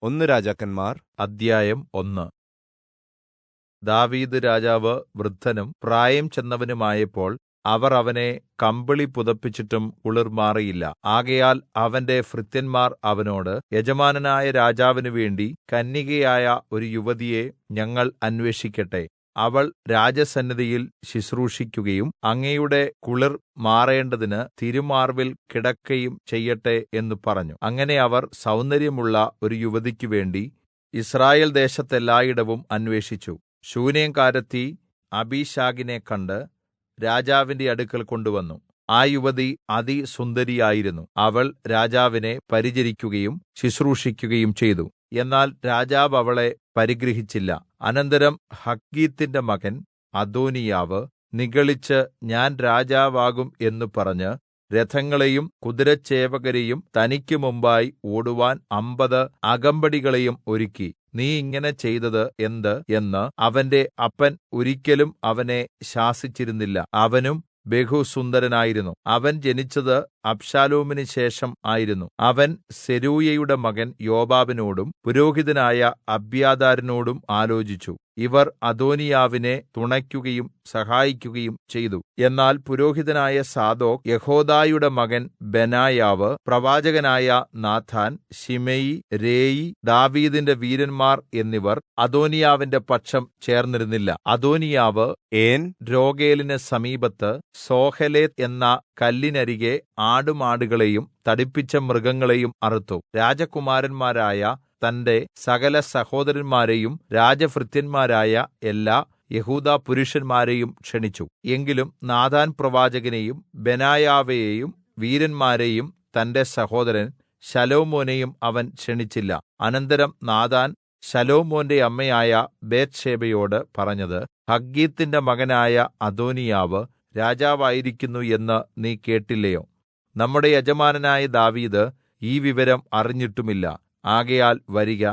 ഒന്ന് രാജാക്കന്മാർ അദ്ധ്യായം 1. ദാവീദ് രാജാവ് വൃദ്ധനും പ്രായം ചെന്നവനുമായപ്പോൾ അവർ അവനെ കമ്പിളി പുതപ്പിച്ചിട്ടും കുളിർ മാറിയില്ല. ആകയാൽ അവന്റെ ഭൃത്യന്മാർ അവനോട്, യജമാനനായ രാജാവിന് വേണ്ടി കന്യകയായ ഒരു യുവതിയെ ഞങ്ങൾ അന്വേഷിക്കട്ടെ. അവൾ രാജസന്നിധിയിൽ ശുശ്രൂഷിക്കുകയും അങ്ങയുടെ കുളിർ മാറേണ്ടതിന് തിരുമാർവിൽ കിടക്കയും ചെയ്യട്ടെ എന്ന് പറഞ്ഞു. അങ്ങനെ അവർ സൗന്ദര്യമുള്ള ഒരു യുവതിക്ക് വേണ്ടി യിസ്രായേൽ ദേശത്തെല്ലായിടവും അന്വേഷിച്ചു. ശൂനേംകാരത്തി അബീശഗിനെ കണ്ട് രാജാവിന്റെ അടുക്കൽ കൊണ്ടുവന്നു. ആ യുവതി അതിസുന്ദരിയായിരുന്നു. അവൾ രാജാവിനെ പരിചരിക്കുകയും ശുശ്രൂഷിക്കുകയും ചെയ്തു. എന്നാൽ രാജാവ് അവളെ പരിഗ്രഹിച്ചില്ല. അനന്തരം ഹഗ്ഗീത്തിന്റെ മകൻ അദോനീയാവ് നിഗളിച്ച്, ഞാൻ രാജാവാകും എന്ന് പറഞ്ഞ് രഥങ്ങളെയും കുതിരച്ചേവകരെയും തനിക്ക് മുമ്പായി ഓടുവാൻ 50 അകമ്പടികളെയും ഒരുക്കി. നീ ഇങ്ങനെ ചെയ്തത് എന്ത് എന്ന് അവന്റെ അപ്പൻ ഒരിക്കലും അവനെ ശാസിച്ചിരുന്നില്ല. അവനും ബഹുസുന്ദരനായിരുന്നു. അവൻ ജനിച്ചത് അബ്ശാലോമിന് ശേഷം ആയിരുന്നു. അവൻ സെരൂയയുടെ മകൻ യോവാബിനോടും പുരോഹിതനായ അബ്യാഥാരിനോടും ആലോചിച്ചു. ഇവർ അദോനീയാവിനെ തുണയ്ക്കുകയും സഹായിക്കുകയും ചെയ്തു. എന്നാൽ പുരോഹിതനായ സാദോക്ക്, യെഹോയാദയുടെ മകൻ ബെനായാവ്, പ്രവാചകനായ നാഥാൻ, ശിമെയി, രേയി, ദാവീദിന്റെ വീരന്മാർ എന്നിവർ അദോനീയാവിന്റെ പക്ഷം ചേർന്നിരുന്നില്ല. അദോനീയാവ് ഏൻ രോഗേലിന് സമീപത്ത് സോഹെലെത്ത് എന്ന കല്ലിനരികെ ആടുമാടുകളെയും തടിപ്പിച്ച മൃഗങ്ങളെയും അറുത്തു. രാജകുമാരന്മാരായ തന്റെ സകല സഹോദരന്മാരെയും രാജഭൃത്യന്മാരായ എല്ലാ യെഹൂദാ പുരുഷന്മാരെയും ക്ഷണിച്ചു. എങ്കിലും നാഥാൻ പ്രവാചകനെയും ബെനായാവെയും വീരന്മാരെയും തന്റെ സഹോദരൻ ശലോമോനെയും അവൻ ക്ഷണിച്ചില്ല. അനന്തരം നാഥാൻ ശലോമോന്റെ അമ്മയായ ബത്ത്ശേബയോട് പറഞ്ഞത്, ഹഗ്ഗീത്തിന്റെ മകനായ അദോനീയാവ് രാജാവായിരിക്കുന്നു എന്ന് നീ കേട്ടില്ലയോ? നമ്മുടെ യജമാനനായ ദാവീദ് ഈ വിവരം അറിഞ്ഞിട്ടുമില്ല. ആകയാൽ വരിക,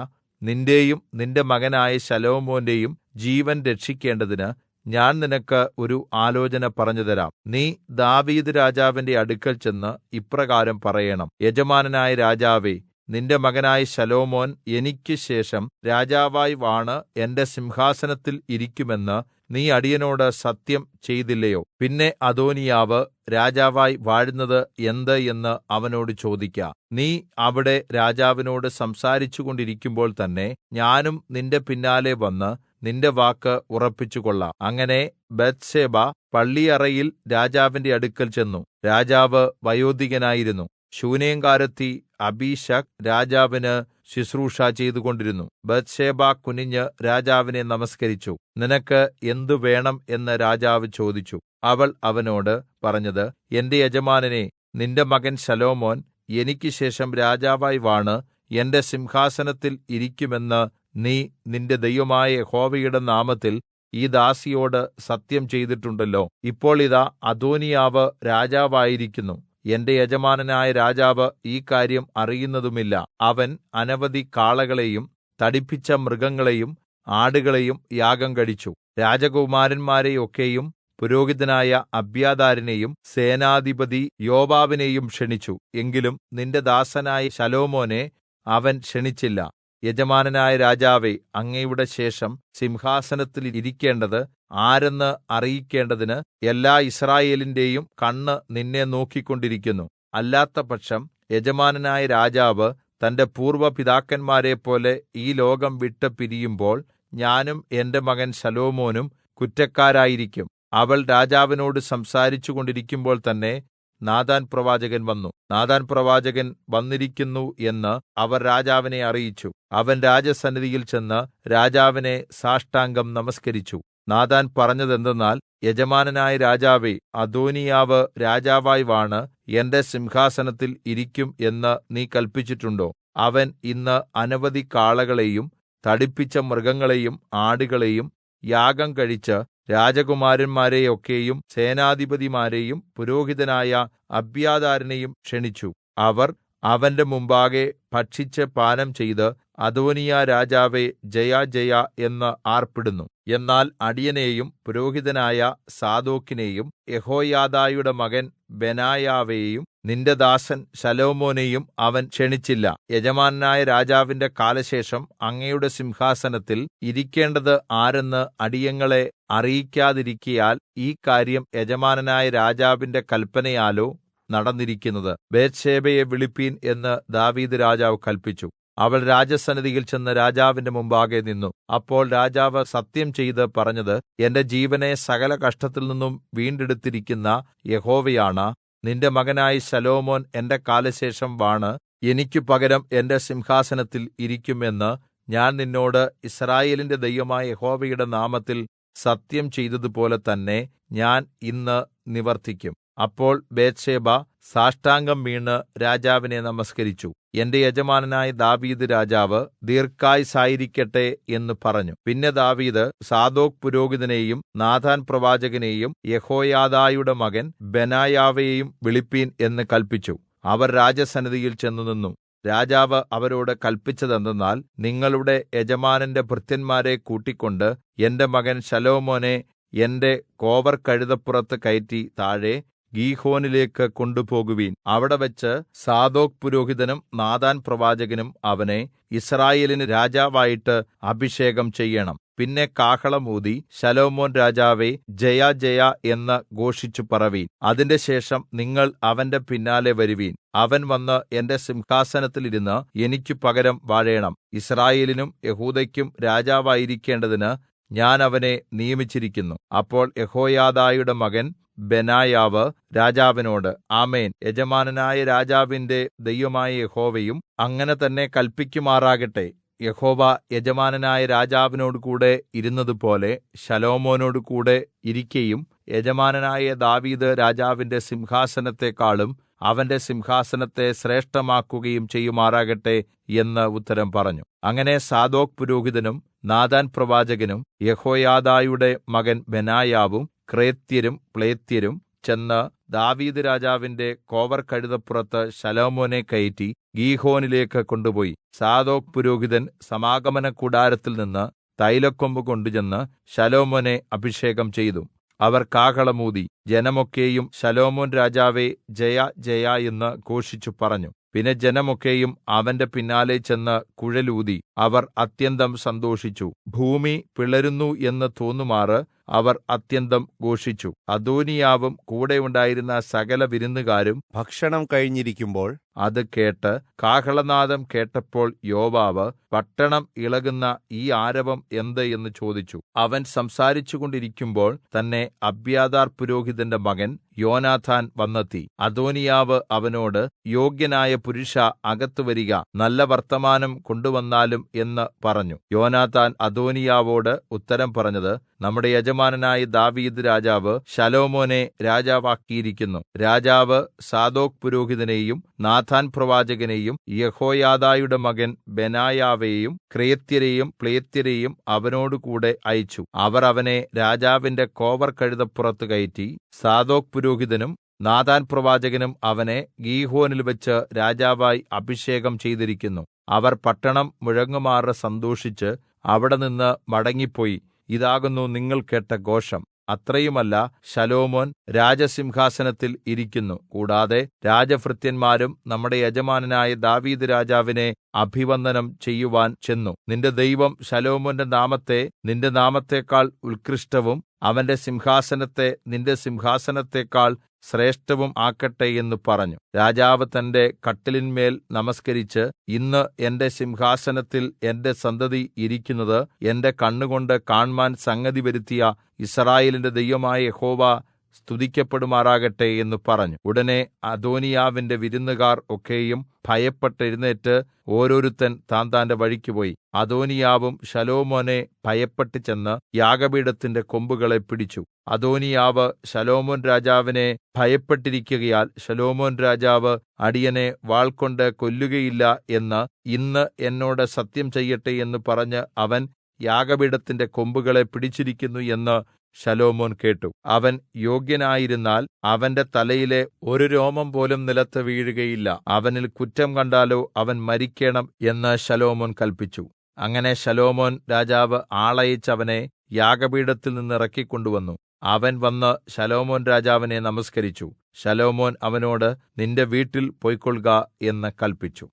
നിന്റെയും നിന്റെ മകനായ ശലോമോന്റെയും ജീവൻ രക്ഷിക്കേണ്ടതിന് ഞാൻ നിനക്ക് ഒരു ആലോചന പറഞ്ഞുതരാം. നീ ദാവീദ് രാജാവിന്റെ അടുക്കൽ ചെന്ന് ഇപ്രകാരം പറയണം, യജമാനനായ രാജാവേ, നിന്റെ മകനായ ശലോമോൻ എനിക്ക് ശേഷം രാജാവായി വാണ് എന്റെ സിംഹാസനത്തിൽ ഇരിക്കുമെന്ന് നീ അടിയനോട് സത്യം ചെയ്തില്ലയോ? പിന്നെ അദോനീയാവ് രാജാവായി വാഴുന്നത് എന്ത് എന്ന് അവനോട് ചോദിക്ക. നീ അവിടെ രാജാവിനോട് സംസാരിച്ചുകൊണ്ടിരിക്കുമ്പോൾ തന്നെ ഞാനും നിന്റെ പിന്നാലെ വന്ന് നിന്റെ വാക്ക് ഉറപ്പിച്ചുകൊള്ളാം. അങ്ങനെ ബത്ത്ശേബ പള്ളിയറയിൽ രാജാവിന്റെ അടുക്കൽ ചെന്നു. രാജാവ് വയോധികനായിരുന്നു. ശൂനേംകാരത്തി അബീശഗ് രാജാവിന് ശുശ്രൂഷ ചെയ്തുകൊണ്ടിരുന്നു. ബത്ത്ശേബ കുനിഞ്ഞ് രാജാവിനെ നമസ്കരിച്ചു. നിനക്ക് എന്തു വേണം എന്ന് രാജാവ് ചോദിച്ചു. അവൾ അവനോട് പറഞ്ഞത്, എന്റെ യജമാനനെ, നിന്റെ മകൻ ശലോമോൻ എനിക്ക് ശേഷം രാജാവായി വാണ് എന്റെ സിംഹാസനത്തിൽ ഇരിക്കുമെന്ന് നീ നിന്റെ ദൈവമായ യഹോവയുടെ നാമത്തിൽ ഈ ദാസിയോട് സത്യം ചെയ്തിട്ടുണ്ടല്ലോ. ഇപ്പോൾ ഇതാ അദോനീയാവ് രാജാവായിരിക്കുന്നു. എന്റെ യജമാനനായ രാജാവ് ഈ കാര്യം അറിയുന്നതുമില്ല. അവൻ അനവധി കാളകളെയും തടിപ്പിച്ച മൃഗങ്ങളെയും ആടുകളെയും യാഗം കഴിച്ചു. രാജകുമാരന്മാരെയൊക്കെയും പുരോഹിതനായ അബ്യാഥാരിനെയും സേനാധിപതി യോവാബിനെയും ക്ഷണിച്ചു. എങ്കിലും നിന്റെ ദാസനായ ശലോമോനെ അവൻ ക്ഷണിച്ചില്ല. യജമാനനായ രാജാവേ, അങ്ങയുടെ ശേഷം സിംഹാസനത്തിൽ ഇരിക്കേണ്ടത് ആരെന്ന് അറിയിക്കേണ്ടതിന് എല്ലാ യിസ്രായേലിന്റെയും കണ്ണ് നിന്നെ നോക്കിക്കൊണ്ടിരിക്കുന്നു. അല്ലാത്തപക്ഷം യജമാനനായ രാജാവ് തന്റെ പൂർവ്വ പിതാക്കന്മാരെപ്പോലെ ഈ ലോകം വിട്ട് പിരിയുമ്പോൾ ഞാനും എന്റെ മകൻ ശലോമോനും കുറ്റക്കാരായിരിക്കും. അവൾ രാജാവിനോട് സംസാരിച്ചുകൊണ്ടിരിക്കുമ്പോൾ തന്നെ നാഥാൻ പ്രവാചകൻ വന്നു. നാഥാൻ പ്രവാചകൻ വന്നിരിക്കുന്നു എന്ന് അവർ രാജാവിനെ അറിയിച്ചു. അവൻ രാജസന്നിധിയിൽ ചെന്ന് രാജാവിനെ സാഷ്ടാംഗം നമസ്കരിച്ചു. നാഥാൻ പറഞ്ഞതെന്തെന്നാൽ, യജമാനനായ രാജാവേ, അദോനീയാവ് രാജാവായി വാണ് എന്റെ സിംഹാസനത്തിൽ ഇരിക്കും എന്ന് നീ കല്പിച്ചിട്ടുണ്ടോ? അവൻ ഇന്ന് അനവധി കാളകളെയും തടിപ്പിച്ച മൃഗങ്ങളെയും ആടുകളെയും യാഗം കഴിച്ച് രാജകുമാരന്മാരെയൊക്കെയും സേനാധിപതിമാരെയും പുരോഹിതനായ അബ്യാഥാരിനെയും ക്ഷണിച്ചു. അവർ അവന്റെ മുമ്പാകെ ഭക്ഷിച്ച് പാനം ചെയ്ത് അദോനിയാ രാജാവേ, ജയ ജയ എന്ന് ആർപ്പിടുന്നു. എന്നാൽ അടിയനെയും പുരോഹിതനായ സാദോക്കിനെയും യെഹോയാദയുടെ മകൻ ബെനായാവെയും നിന്റെ ദാസൻ ശലോമോനെയും അവൻ ക്ഷണിച്ചില്ല. യജമാനനായ രാജാവിന്റെ കാലശേഷം അങ്ങയുടെ സിംഹാസനത്തിൽ ഇരിക്കേണ്ടത് ആരെന്ന് അടിയങ്ങളെ അറിയിക്കാതിരിക്കയാൽ ഈ കാര്യം യജമാനനായ രാജാവിന്റെ കല്പനയാലോ നടന്നിരിക്കുന്നത്. ബത്ത്ശേബയെ വിളിപ്പീൻ എന്ന് ദാവീദ് രാജാവ് കല്പിച്ചു. അവൾ രാജസന്നിധിയിൽ ചെന്ന് രാജാവിന്റെ മുമ്പാകെ നിന്നു. അപ്പോൾ രാജാവ് സത്യം ചെയ്ത് പറഞ്ഞത്, എന്റെ ജീവനെ സകല കഷ്ടത്തിൽ നിന്നും വീണ്ടെടുത്തിരിക്കുന്ന യഹോവയാണ. നിന്റെ മകനായ ശലോമോൻ എന്റെ കാലശേഷം വാണ് എനിക്ക് പകരം എന്റെ സിംഹാസനത്തിൽ ഇരിക്കും എന്ന് ഞാൻ നിന്നോട് യിസ്രായേലിന്റെ ദൈവമായ യഹോവയുടെ നാമത്തിൽ സത്യം ചെയ്തതുപോലെ തന്നെ ഞാൻ ഇന്ന് നിവർത്തിക്കും. അപ്പോൾ ബത്ത്ശേബ സാഷ്ടാംഗം വീണ് രാജാവിനെ നമസ്കരിച്ചു. എന്റെ യജമാനനായ ദാവീദ് രാജാവ് ദീർഘായുസ്സായിരിക്കട്ടെ എന്ന് പറഞ്ഞു. പിന്നെ ദാവീദ് സാദോക്ക് പുരോഹിതനെയും നാഥാൻ പ്രവാചകനെയും യെഹോയാദയുടെ മകൻ ബെനായാവെയും വിളിപ്പീൻ എന്ന് കല്പിച്ചു. അവർ രാജസന്നിധിയിൽ ചെന്നുനിന്നു. രാജാവ് അവരോട് കല്പിച്ചതെന്തെന്നാൽ, നിങ്ങളുടെ യജമാനന്റെ ഭൃത്യന്മാരെ കൂട്ടിക്കൊണ്ട് എന്റെ മകൻ ശലോമോനെ എന്റെ കോവർകഴുതപ്പുറത്ത് കയറ്റി താഴെ ഗീഹോനിലേക്ക് കൊണ്ടുപോകുവിൻ. അവിടെവെച്ച് സാദോക്ക് പുരോഹിതനും നാഥാൻ പ്രവാചകനും അവനെ യിസ്രായേലിന് രാജാവായിട്ട് അഭിഷേകം ചെയ്യണം. പിന്നെ കാഹളം ഊതി ശലോമോൻ രാജാവേ, ജയ ജയ എന്ന് ഘോഷിച്ചു പറവീൻ. അതിന്റെ ശേഷം നിങ്ങൾ അവന്റെ പിന്നാലെ വരുവീൻ. അവൻ വന്ന് എന്റെ സിംഹാസനത്തിൽ ഇരുന്ന് എനിക്ക് പകരം വാഴേണം. യിസ്രായേലിനും യെഹൂദയ്ക്കും രാജാവായിരിക്കേണ്ടതിന് ഞാൻ അവനെ നിയമിച്ചിരിക്കുന്നു. അപ്പോൾ യെഹോയാദയുടെ മകൻ ബെനായാവ് രാജാവിനോട്, ആമേൻ, യജമാനനായ രാജാവിന്റെ ദൈവമായ യഹോവയും അങ്ങനെ തന്നെ കല്പിക്കുമാറാകട്ടെ. യഹോവ യജമാനനായ രാജാവിനോടുകൂടെ ഇരുന്നതുപോലെ ശലോമോനോടുകൂടെ ഇരിക്കയും യജമാനനായ ദാവീദ് രാജാവിന്റെ സിംഹാസനത്തെക്കാളും അവന്റെ സിംഹാസനത്തെ ശ്രേഷ്ഠമാക്കുകയും ചെയ്യുമാറാകട്ടെ എന്ന് ഉത്തരം പറഞ്ഞു. അങ്ങനെ സാദോക്ക് പുരോഹിതനും നാഥാൻ പ്രവാചകനും യെഹോയാദയുടെ മകൻ ബെനായാവും ക്രേത്യരും പ്ലേത്യരും ചെന്ന് ദാവീദ് രാജാവിന്റെ കോവർകഴുതപ്പുറത്ത് ശലോമോനെ കയറ്റി ഗീഹോനിലേക്ക് കൊണ്ടുപോയി. സാദോക്ക് പുരോഹിതൻ സമാഗമനകൂടാരത്തിൽ നിന്ന് തൈലക്കൊമ്പ് കൊണ്ടുചെന്ന് ശലോമോനെ അഭിഷേകം ചെയ്തു. അവർ കാഹളം ഊതി. ജനമൊക്കെയും ശലോമോൻ രാജാവേ, ജയ ജയ എന്ന് ഘോഷിച്ചു പറഞ്ഞു. പിന്നെ ജനമൊക്കെയും അവന്റെ പിന്നാലെ ചെന്ന് കുഴലൂതി. അവർ അത്യന്തം സന്തോഷിച്ചു. ഭൂമി പിളരുന്നു എന്ന് തോന്നുമാറ് അവർ അത്യന്തം ഘോഷിച്ചു. അദോനിയാവും കൂടെ ഉണ്ടായിരുന്ന സകല വിരുന്നുകാരും ഭക്ഷണം കഴിഞ്ഞിരിക്കുമ്പോൾ അത് കേട്ട് കാഹളനാദം കേട്ടപ്പോൾ യോവാബ്, പട്ടണം ഇളകുന്ന ഈ ആരവം എന്ത് എന്ന് ചോദിച്ചു. അവൻ സംസാരിച്ചുകൊണ്ടിരിക്കുമ്പോൾ തന്നെ അബ്യാഥാർ പുരോഹിതന്റെ മകൻ യോനാഥാൻ വന്നെത്തി. അദോനിയാവ് അവനോട്, യോഗ്യനായ പുരുഷാ, അകത്ത് വരിക, നല്ല വർത്തമാനം കൊണ്ടുവന്നാലും എന്ന് പറഞ്ഞു. യോനാഥാൻ അദോനിയാവോട് ഉത്തരം പറഞ്ഞത്, നമ്മുടെ യജമാനനായ ദാവീദ് രാജാവ് ശലോമോനെ രാജാവാക്കിയിരിക്കുന്നു. രാജാവ് സാദോക്ക് പുരോഹിതനെയും നാഥാൻ പ്രവാചകനെയും യെഹോയാദയുടെ മകൻ ബെനായാവെയും ക്രേത്യരെയും പ്ലേത്യരെയും അവനോടുകൂടെ അയച്ചു. അവർ അവനെ രാജാവിന്റെ കോവർകഴുതപ്പുറത്ത് കയറ്റി. സാദോക്ക് പുരോഹിതനും നാഥാൻ പ്രവാചകനും അവനെ ഗീഹോനിൽ വെച്ച് രാജാവായി അഭിഷേകം ചെയ്തിരിക്കുന്നു. അവർ പട്ടണം മുഴങ്ങുമാറ് സന്തോഷിച്ച് അവിടെ നിന്ന് മടങ്ങിപ്പോയി. ഇതാകുന്നു നിങ്ങൾ കേട്ട ഘോഷം. അത്രയുമല്ല, ശലോമോൻ രാജസിംഹാസനത്തിൽ ഇരിക്കുന്നു. കൂടാതെ രാജഭൃത്യന്മാരും നമ്മുടെ യജമാനനായ ദാവീദ് രാജാവിനെ അഭിവന്ദനം ചെയ്യുവാൻ ചെന്നു. നിന്റെ ദൈവം ശലോമോന്റെ നാമത്തെ നിന്റെ നാമത്തെക്കാൾ ഉത്കൃഷ്ടവും അവന്റെ സിംഹാസനത്തെ നിന്റെ സിംഹാസനത്തെക്കാൾ ശ്രേഷ്ഠവും ആക്കട്ടെ എന്ന് പറഞ്ഞു. രാജാവ് തന്റെ കട്ടിലിന്മേൽ നമസ്കരിച്ച്, ഇന്ന് എന്റെ സിംഹാസനത്തിൽ എന്റെ സന്തതി ഇരിക്കുന്നത് എന്റെ കണ്ണുകൊണ്ട് കാണ്മാൻ സംഗതി വരുത്തിയ യിസ്രായേലിന്റെ ദൈവമായ യഹോവ സ്തുതിക്കപ്പെടുമാറാകട്ടെ എന്ന് പറഞ്ഞു. ഉടനെ അദോനിയാവിന്റെ വിരുന്നുകാർ ഒക്കെയും ഭയപ്പെട്ടെഴുന്നേറ്റ് ഓരോരുത്തൻ താന്താന്റെ വഴിക്കുപോയി. അദോനിയാവും ശലോമോനെ ഭയപ്പെട്ട് ചെന്ന് യാഗപീഠത്തിന്റെ കൊമ്പുകളെ പിടിച്ചു. അദോനിയാവ് ശലോമോൻ രാജാവിനെ ഭയപ്പെട്ടിരിക്കുകയാൽ ശലോമോൻ രാജാവ് അടിയനെ വാൾകൊണ്ട് കൊല്ലുകയില്ല എന്ന് ഇന്ന് എന്നോട് സത്യം ചെയ്യട്ടെ എന്ന് പറഞ്ഞ് അവൻ യാഗപീഠത്തിന്റെ കൊമ്പുകളെ പിടിച്ചിരിക്കുന്നു എന്ന് ശലോമോൻ കേട്ടു. അവൻ യോഗ്യനായിരുന്നാൽ അവന്റെ തലയിലെ ഒരു രോമം പോലും നിലത്ത് വീഴുകയില്ല. അവനിൽ കുറ്റം കണ്ടാലോ അവൻ മരിക്കേണം എന്ന് ശലോമോൻ കല്പിച്ചു. അങ്ങനെ ശലോമോൻ രാജാവ് ആളയച്ച് അവനെ യാഗപീഠത്തിൽ നിന്ന് ഇറക്കിക്കൊണ്ടുവന്നു. അവൻ വന്ന് ശലോമോൻ രാജാവിനെ നമസ്കരിച്ചു. ശലോമോൻ അവനോട്, നിന്റെ വീട്ടിൽ പൊയ്ക്കൊൾക എന്ന് കല്പിച്ചു.